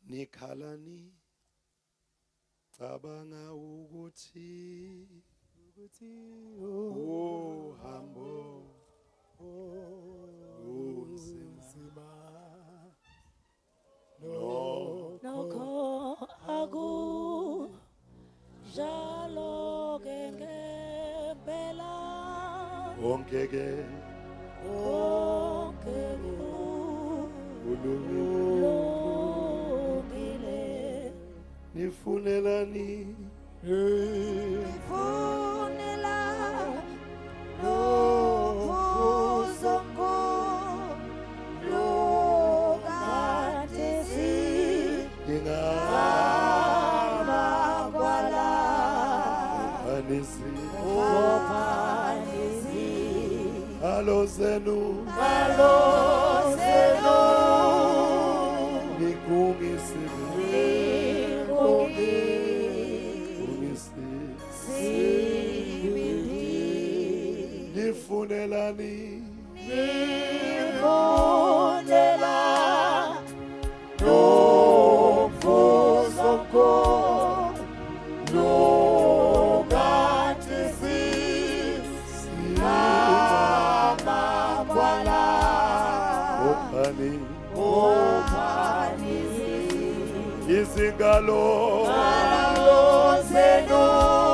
Nikhalani cabanga ukuthi uhambo unzima nokho aku jalo ngempela ongeke ulungile nifunelani nifunela lokuzongo lokatesi ingamakwala anisi Halo zenu nifunelani nifunela lokuzongo lokatesi izingalo zenu